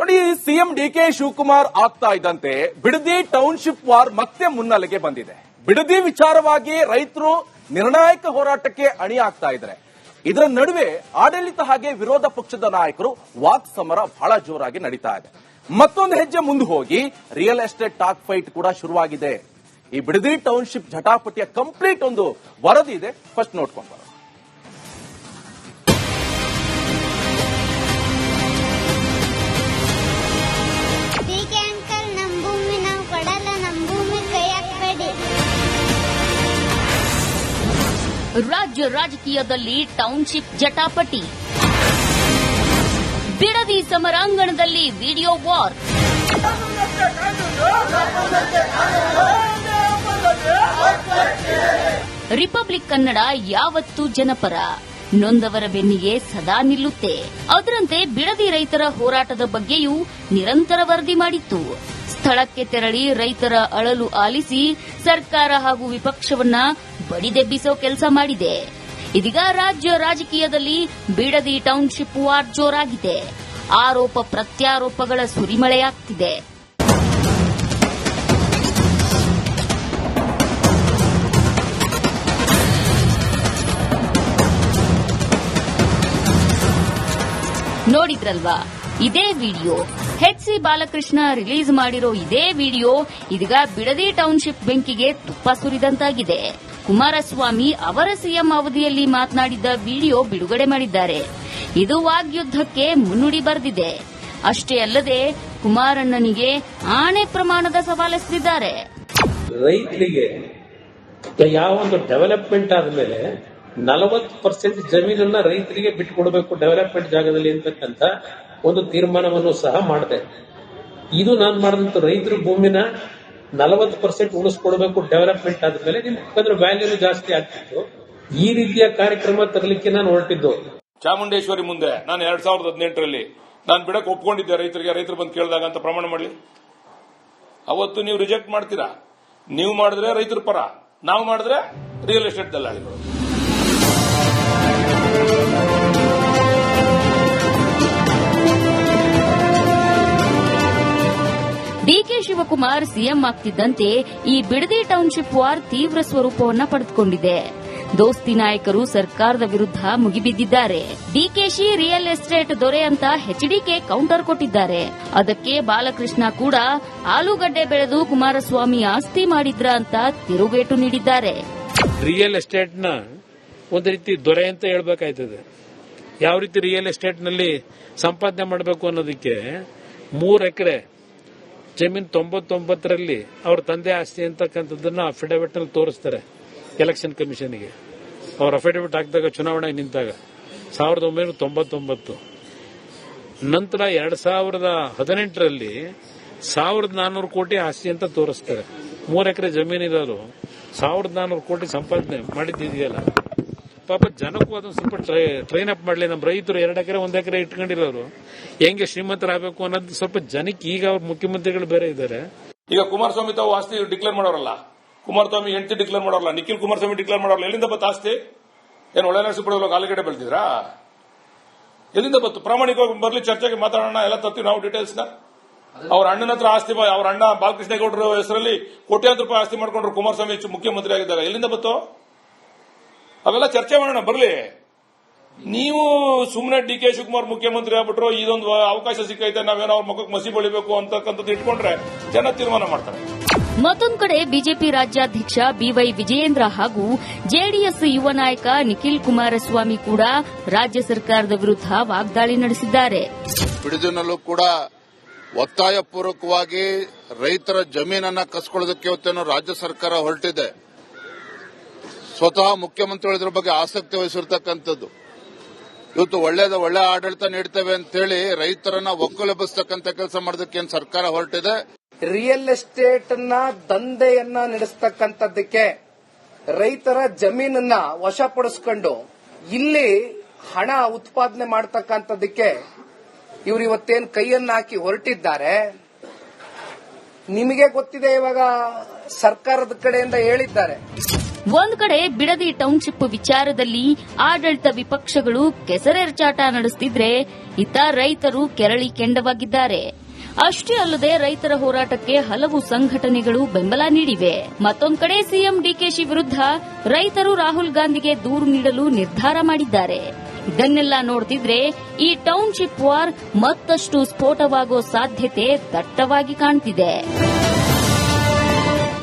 ನೋಡಿ, CM DK Shivakumar ಆಗ್ತಾ ಇದ್ದಂತೆ ಬಿಡದಿ ಟೌನ್ಶಿಪ್ ವಾರ್ ಮತ್ತೆ ಮುನ್ನೆಲೆಗೆ ಬಂದಿದೆ. ಬಿಡದಿ ವಿಚಾರವಾಗಿ ರೈತರು ನಿರ್ಣಾಯಕ ಹೋರಾಟಕ್ಕೆ ಅಣಿಯಾಗ್ತಾ ಇದ್ದಾರೆ. ಇದರ ನಡುವೆ ಆಡಳಿತ ಹಾಗೆ ವಿರೋಧ ಪಕ್ಷದ ನಾಯಕರು ವಾಕ್ ಸಮರ ಬಹಳ ಜೋರಾಗಿ ನಡೀತಾ ಇದೆ. ಮತ್ತೊಂದು ಹೆಜ್ಜೆ ಮುಂದೆ ಹೋಗಿ ರಿಯಲ್ ಎಸ್ಟೇಟ್ ಟಾಕ್ ಫೈಟ್ ಕೂಡ ಶುರುವಾಗಿದೆ. ಈ ಬಿಡದಿ ಟೌನ್ಶಿಪ್ ಜಟಾಪಟಿಯ ಕಂಪ್ಲೀಟ್ ಒಂದು ವರದಿ ಇದೆ, ಫಸ್ಟ್ ನೋಡ್ಕೊಂಡು ಬರೋಣ. ರಾಜ್ಯ ರಾಜಕೀಯದಲ್ಲಿ ಟೌನ್ಶಿಪ್ ಜಟಾಪಟಿ, ಬಿಡದಿ ಸಮರಾಂಗಣದಲ್ಲಿ ವಿಡಿಯೋ ವಾರ್, ರಿಪಬ್ಲಿಕ್ ಕನ್ನಡ ಯಾವತ್ತೂ ಜನಪರ, ನೊಂದವರ ಬೆನ್ನಿಗೆ ಸದಾ ನಿಲ್ಲುತ್ತೆ. ಅದರಂತೆ ಬಿಡದಿ ರೈತರ ಹೋರಾಟದ ಬಗ್ಗೆಯೂ ನಿರಂತರ ವರದಿ ಮಾಡಿತ್ತು. ಸ್ಥಳಕ್ಕೆ ತೆರಳಿ ರೈತರ ಅಳಲು ಆಲಿಸಿ ಸರ್ಕಾರ ಹಾಗೂ ವಿಪಕ್ಷವನ್ನ ಬಡಿದೆಬ್ಬಿಸೋ ಕೆಲಸ ಮಾಡಿದೆ. ಇದೀಗ ರಾಜ್ಯ ರಾಜಕೀಯದಲ್ಲಿ ಬಿಡದಿ ಟೌನ್ಶಿಪ್ ವಾರ್ ಜೋರಾಗಿದೆ. ಆರೋಪ ಪ್ರತ್ಯಾರೋಪಗಳ ಸುರಿಮಳೆಯಾಗ್ತಿದೆ. ನೋಡಿದ್ರಲ್ವಾ ಇದೇ ವಿಡಿಯೋ? ಎಚ್.ಸಿ. ಬಾಲಕೃಷ್ಣ ರಿಲೀಸ್ ಮಾಡಿರೋ ಇದೇ ವಿಡಿಯೋ ಇದೀಗ ಬಿಡದಿ ಟೌನ್ಶಿಪ್ ಬೆಂಕಿಗೆ ತುಪ್ಪ ಸುರಿದಂತಾಗಿದೆ. ಕುಮಾರಸ್ವಾಮಿ ಅವರ ಸಿಎಂ ಅವಧಿಯಲ್ಲಿ ಮಾತನಾಡಿದ್ದ ವಿಡಿಯೋ ಬಿಡುಗಡೆ ಮಾಡಿದ್ದಾರೆ. ಇದು ವಾಗ್ಯುದ್ಧಕ್ಕೆ ಮುನ್ನುಡಿ ಬರೆದಿದೆ. ಅಷ್ಟೇ ಅಲ್ಲದೆ ಕುಮಾರಣ್ಣನಿಗೆ ಆಣೆ ಪ್ರಮಾಣದ ಸವಾಲೆಸೆದಿದ್ದಾರೆ. ರೈತರಿಗೆ ಯಾವ ಒಂದು ಡೆವಲಪ್ಮೆಂಟ್ ಆದ್ಮೇಲೆ 40% ಜಮೀನನ್ನ ರೈತರಿಗೆ ಬಿಟ್ಟುಕೊಡಬೇಕು ಡೆವಲಪ್ಮೆಂಟ್ ಜಾಗದಲ್ಲಿ ಅಂತಕ್ಕಂಥ ಒಂದು ತೀರ್ಮಾನವನ್ನು ಸಹ ಮಾಡಿದೆ. ಇದು ನಾನು ಮಾಡಿದಂತ ರೈತರ ಭೂಮಿನ 40% ಉಳಿಸ್ಕೊಡ್ಬೇಕು ಡೆವಲಪ್ಮೆಂಟ್ ಆದ್ಮೇಲೆ ನಿಮ್ಗೆ ವ್ಯಾಲ್ಯೂ ಜಾಸ್ತಿ ಆಗ್ತಿತ್ತು. ಈ ರೀತಿಯ ಕಾರ್ಯಕ್ರಮ ತರಲಿಕ್ಕೆ ನಾನು ಹೊರಟಿದ್ದು. ಚಾಮುಂಡೇಶ್ವರಿ ಮುಂದೆ ನಾನು 2018ರಲ್ಲಿ ನಾನು ಬಿಡಕ್ಕೆ ಒಪ್ಕೊಂಡಿದ್ದೆ ರೈತರಿಗೆ. ರೈತರು ಬಂದು ಕೇಳಿದಾಗ ಅಂತ ಪ್ರಮಾಣ ಮಾಡಲಿ. ಅವತ್ತು ನೀವು ರಿಜೆಕ್ಟ್ ಮಾಡ್ತೀರಾ. ನೀವು ಮಾಡಿದ್ರೆ ರೈತರ ಪರ, ನಾವು ಮಾಡಿದ್ರೆ ರಿಯಲ್ ಎಸ್ಟೇಟ್ ದಲ್ಲಾಳಿಗಳು. ಡಿಕೆ ಶಿವಕುಮಾರ್ ಸಿಎಂ ಆಗ್ತಿದ್ದಂತೆ ಈ ಬಿಡದಿ ಟೌನ್ಶಿಪ್ ವಾರ್ ತೀವ್ರ ಸ್ವರೂಪವನ್ನ ಪಡೆದುಕೊಂಡಿದೆ. ದೋಸ್ತಿ ನಾಯಕರು ಸರ್ಕಾರದ ವಿರುದ್ಧ ಮುಗಿಬಿದ್ದಿದ್ದಾರೆ. ಡಿಕೆಶಿ ರಿಯಲ್ ಎಸ್ಟೇಟ್ ದೊರೆ ಅಂತ ಎಚ್ಡಿಕೆ ಕೌಂಟರ್ ಕೊಟ್ಟಿದ್ದಾರೆ. ಅದಕ್ಕೆ ಬಾಲಕೃಷ್ಣ ಕೂಡ ಆಲೂಗಡ್ಡೆ ಬೆಳೆದು ಕುಮಾರಸ್ವಾಮಿ ಆಸ್ತಿ ಮಾಡಿದ್ರ ಅಂತ ತಿರುಗೇಟು ನೀಡಿದ್ದಾರೆ. ರಿಯಲ್ ಎಸ್ಟೇಟ್ ನ ಒಂದು ರೀತಿ ದೊರೆ ಅಂತ ಹೇಳ್ಬೇಕಾಯ್ತದೆ. ಯಾವ ರೀತಿ ರಿಯಲ್ ಎಸ್ಟೇಟ್ ನಲ್ಲಿ ಸಂಪಾದನೆ ಮಾಡಬೇಕು ಅನ್ನೋದಕ್ಕೆ 3 ಎಕರೆ ಜಮೀನ್ 99ರಲ್ಲಿ ಅವ್ರ ತಂದೆ ಆಸ್ತಿ ಅಂತಕ್ಕಂಥದ್ದನ್ನ ಅಫಿಡವಿಟ್ ನಲ್ಲಿ ತೋರಿಸ್ತಾರೆ ಎಲೆಕ್ಷನ್ ಕಮಿಷನ್ಗೆ. ಅವ್ರ ಅಫಿಡವಿಟ್ ಹಾಕಿದಾಗ ಚುನಾವಣೆ ನಿಂತಾಗ 1999. ನಂತರ 2018ರಲ್ಲಿ 1400 ಕೋಟಿ ಆಸ್ತಿ ಅಂತ ತೋರಿಸ್ತಾರೆ. 3 ಎಕರೆ ಜಮೀನಿರೋರು 1400 ಕೋಟಿ ಸಂಪಾದನೆ ಮಾಡಿದ್ದಿದೆಯಲ್ಲ. ಪಾಪ ಜನಕ್ಕೂ ಅದನ್ನು ಸ್ವಲ್ಪ ಟ್ರೈನ್ ಅಪ್ ಮಾಡಲಿ. ನಮ್ಮ ರೈತರು 2 ಎಕರೆ 1 ಎಕರೆ ಇಟ್ಕೊಂಡಿರೋರು ಹೆಂಗೆ ಶ್ರೀಮಂತರಾಗಬೇಕು ಅನ್ನೋದು ಸ್ವಲ್ಪ ಜನಕ್ಕೆ ಈಗ ಅವ್ರ ಮುಖ್ಯಮಂತ್ರಿಗಳು ಬೇರೆ ಇದ್ದಾರೆ. ಈಗ ಕುಮಾರಸ್ವಾಮಿ ತಾವು ಆಸ್ತಿ ಡಿಕ್ಲೇರ್ ಮಾಡೋರಲ್ಲ, ಕುಮಾರಸ್ವಾಮಿ ಹೆಂಡತಿ ಡಿಕ್ಲೇರ್ ಮಾಡೋರಲ್ಲ, ನಿಖಿಲ್ ಕುಮಾರಸ್ವಾಮಿ ಡಿಕ್ಲೇರ್ ಮಾಡೋರಲ್ಲ. ಎಲ್ಲಿಂದ ಬತ್ತು ಆಸ್ತಿ? ಏನು ಒಳ್ಳೆ ನರಸೀಪುರದಲ್ಲಿ ಆಲೂಗಡ್ಡೆ ಬೆಳೆದಿದ್ರಾ? ಎಲ್ಲಿಂದ ಬತ್ತು? ಪ್ರಾಮಾಣಿಕವಾಗಿ ಬರ್ಲಿ, ಚರ್ಚೆಗೆ ಮಾತಾಡೋಣ, ಎಲ್ಲ ತರ್ತೀವಿ ನಾವು ಡೀಟೇಲ್ಸ್ ನ. ಅವ್ರ ಅಣ್ಣನ ಹತ್ರ ಆಸ್ತಿ, ಅವ್ರ ಅಣ್ಣ ಬಾಲಕೃಷ್ಣೇಗೌಡರ ಹೆಸರಲ್ಲಿ ಕೋಟ್ಯಾಂತರ ರೂಪಾಯಿ ಆಸ್ತಿ ಮಾಡ್ಕೊಂಡ್ರು ಕುಮಾರಸ್ವಾಮಿ ಮುಖ್ಯಮಂತ್ರಿ ಆಗಿದ್ದಾಗ. ಎಲ್ಲಿಂದ ಬತ್ತು? ಅವೆಲ್ಲ ಚರ್ಚೆ ಮಾಡೋಣ ಬರ್ಲಿ. ನೀವು ಸುಮ್ಮನೆ ಡಿಕೆ ಶಿವಕುಮಾರ್ ಮುಖ್ಯಮಂತ್ರಿ ಆಗ್ಬಿಟ್ರು, ಇದೊಂದು ಅವಕಾಶ ಸಿಕ್ಕೈತೆ, ನಾವೇನೋ ಅವ್ರ ಮುಖಕ್ಕೆ ಮಸಿ ಬಳಿಬೇಕು ಅಂತಕ್ಕಂಥದ್ದು ಇಟ್ಕೊಂಡ್ರೆ ಜನ ತೀರ್ಮಾನ ಮಾಡ್ತಾರೆ. ಮತ್ತೊಂದು ಕಡೆ ಬಿಜೆಪಿ ರಾಜ್ಯಾಧ್ಯಕ್ಷ ಬಿವೈ ವಿಜಯೇಂದ್ರ ಹಾಗೂ ಜೆಡಿಎಸ್ ಯುವ ನಾಯಕ ನಿಖಿಲ್ ಕುಮಾರಸ್ವಾಮಿ ಕೂಡ ರಾಜ್ಯ ಸರ್ಕಾರದ ವಿರುದ್ಧ ವಾಗ್ದಾಳಿ ನಡೆಸಿದ್ದಾರೆ. ಬಿಡದಿನಲ್ಲೂ ಕೂಡ ಒತ್ತಾಯಪೂರ್ವಕವಾಗಿ ರೈತರ ಜಮೀನನ್ನ ಕಸ್ಕೊಳ್ಳೋದಕ್ಕೆ ಇವತ್ತೇನು ರಾಜ್ಯ ಸರ್ಕಾರ ಹೊರಟಿದೆ. ಸ್ವತಃ ಮುಖ್ಯಮಂತ್ರಿಗಳು ಇದ್ರ ಬಗ್ಗೆ ಆಸಕ್ತಿ ವಹಿಸಿರ್ತಕ್ಕಂಥದ್ದು. ಇವತ್ತು ಒಳ್ಳೆ ಆಡಳಿತ ನೀಡ್ತೇವೆ ಅಂತ ಹೇಳಿ ರೈತರನ್ನ ಒಕ್ಕಲೆಬ್ಬಿಸ್ತಕ್ಕಂಥ ಕೆಲಸ ಮಾಡೋದಕ್ಕೆ ಏನ್ ಸರ್ಕಾರ ಹೊರಟಿದೆ. ರಿಯಲ್ ಎಸ್ಟೇಟ್ ನ ದಂಧೆಯನ್ನ ನಡೆಸ್ತಕ್ಕಂಥದ್ದಕ್ಕೆ, ರೈತರ ಜಮೀನನ್ನ ವಶಪಡಿಸಿಕೊಂಡು ಇಲ್ಲಿ ಹಣ ಉತ್ಪಾದನೆ ಮಾಡತಕ್ಕಂಥದ್ದಕ್ಕೆ ಇವರು ಇವತ್ತೇನು ಕೈಯನ್ನ ಹಾಕಿ ಹೊರಟಿದ್ದಾರೆ. ನಿಮಗೆ ಗೊತ್ತಿದೆ, ಇವಾಗ ಸರ್ಕಾರದ ಕಡೆಯಿಂದ ಹೇಳಿದ್ದಾರೆ ಒಂದ್ ಕಡೆ ಬಿಡದಿ ಟೌನ್ಶಿಪ್ ವಿಚಾರದಲ್ಲಿ ಆಡಳಿತ ವಿಪಕ್ಷಗಳು ಕೆಸರೆರಚಾಟ ನಡೆಸುತ್ತಿದ್ರೆ ಇತ್ತ ರೈತರು ಕೆರಳಿ ಕೆಂಡವಾಗಿದ್ದಾರೆ. ಅಷ್ಟೇ ಅಲ್ಲದೆ ರೈತರ ಹೋರಾಟಕ್ಕೆ ಹಲವು ಸಂಘಟನೆಗಳು ಬೆಂಬಲ ನೀಡಿವೆ. ಮತ್ತೊಂದು ಕಡೆ ಸಿಎಂ ಡಿಕೆಶಿ ವಿರುದ್ಧ ರೈತರು ರಾಹುಲ್ ಗಾಂಧಿಗೆ ದೂರು ನೀಡಲು ನಿರ್ಧಾರ ಮಾಡಿದ್ದಾರೆ. ಇದನ್ನೆಲ್ಲ ನೋಡ್ತಿದ್ರೆ ಈ ಟೌನ್ಶಿಪ್ ವಾರ್ ಮತ್ತಷ್ಟು ಸ್ಫೋಟವಾಗೋ ಸಾಧ್ಯತೆ ದಟ್ಟವಾಗಿ ಕಾಣ್ತಿದೆ.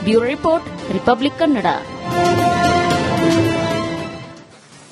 Bureau report, republic Kannada.